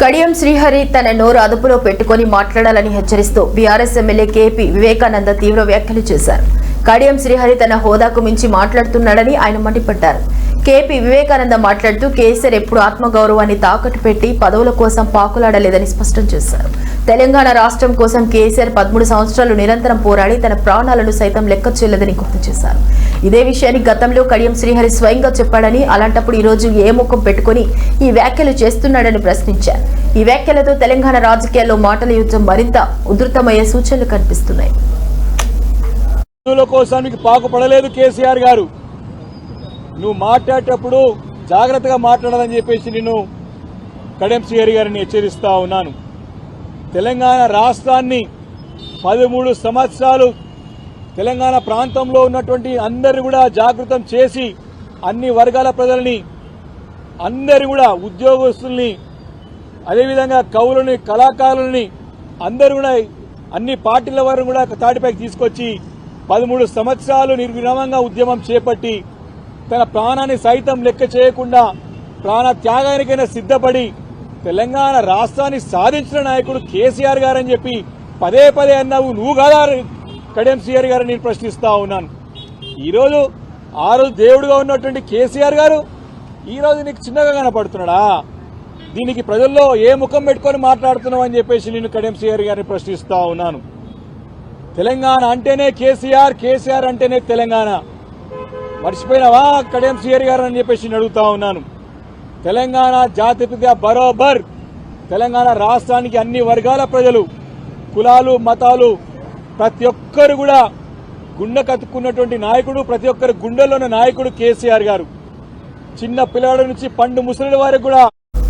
కడియం శ్రీహరి తన నోరు అదుపులో పెట్టుకుని మాట్లాడాలని హెచ్చరిస్తూ బీఆర్ఎస్ ఎమ్మెల్యే కేపీ వివేకానంద తీవ్ర వ్యాఖ్యలు చేశారు. కడియం శ్రీహరి తన హోదాకు మించి మాట్లాడుతున్నాడని ఆయన మండిపడ్డారు. కేపీ వివేకానంద మాట్లాడుతూ కేసీఆర్ ఎప్పుడు ఆత్మగౌరవాన్ని తాకట్టు పెట్టి పదవుల కోసం పాకులాడలేదని స్పష్టం చేశారు. తెలంగాణ రాష్ట్రం కోసం కేసీఆర్ 13 సంవత్సరాలు నిరంతరం పోరాడి తన ప్రాణాలను సైతం లెక్క చేయలేదని గుర్తు చేశారు. ఇదే విషయాన్ని గతంలో కడియం శ్రీహరి స్వయంగా చెప్పాడని, అలాంటప్పుడు ఈ రోజు ఏ ముఖం పెట్టుకుని ఈ వ్యాఖ్యలు చేస్తున్నాడని ప్రశ్నించారు. ఈ వ్యాఖ్యలతో తెలంగాణ రాజకీయాల్లో మాటల యుద్ధం మరింత ఉధృతమయ్యే సూచనలు కనిపిస్తున్నాయి. కోసానికి పాకుపడలేదు కేసీఆర్ గారు. నువ్వు మాట్లాడేటప్పుడు జాగ్రత్తగా మాట్లాడాలని చెప్పేసి నేను కడియం శ్రీహరి గారిని హెచ్చరిస్తా ఉన్నాను. తెలంగాణ రాష్ట్రాన్ని 13 సంవత్సరాలు తెలంగాణ ప్రాంతంలో ఉన్నటువంటి అందరినీ కూడా జాగృతం చేసి అన్ని వర్గాల ప్రజల్ని, అందరి కూడా ఉద్యోగస్తుల్ని, అదేవిధంగా కవులని, కళాకారులని అందరూ కూడా అన్ని పార్టీల వారిని కూడా తాటిపైకి తీసుకొచ్చి 13 సంవత్సరాలు నిర్విరామంగా ఉద్యమం చేపట్టి తన ప్రాణాన్ని సైతం లెక్క చేయకుండా ప్రాణ త్యాగానికైనా సిద్ధపడి తెలంగాణ రాష్ట్రాన్ని సాధించిన నాయకుడు కేసీఆర్ గారని చెప్పి పదే పదే అన్నావు. నువ్వు కాదా కడియం శ్రీహరి గారు నేను ప్రశ్నిస్తా ఉన్నాను. ఈరోజు ఆ రోజు దేవుడుగా ఉన్నటువంటి కేసీఆర్ గారు ఈరోజు నీకు చిన్నగా కనపడుతున్నాడా? దీనికి ప్రజల్లో ఏ ముఖం పెట్టుకొని మాట్లాడుతున్నావు అని చెప్పేసి నేను కడియం శ్రీహరి గారిని ప్రశ్నిస్తా ఉన్నాను. తెలంగాణ అంటేనే కేసీఆర్, కేసీఆర్ అంటేనే తెలంగాణ. మర్చిపోయినావా కడియం శ్రీహరి గారు అని చెప్పేసి నేను అడుగుతా ఉన్నాను. తెలంగాణ జాతిపిత బరోబర్ తెలంగాణ రాష్ట్రానికి అన్ని వర్గాల ప్రజలు, కులాలు, మతాలు ప్రతి ఒక్కరు కూడా గుండె కత్తుకున్నటువంటి నాయకుడు, ప్రతి ఒక్కరి గుండెల్లో ఉన్న నాయకుడు కేసీఆర్ గారు. చిన్న పిల్లవాడి నుంచి పండు ముసలి వారికి కూడా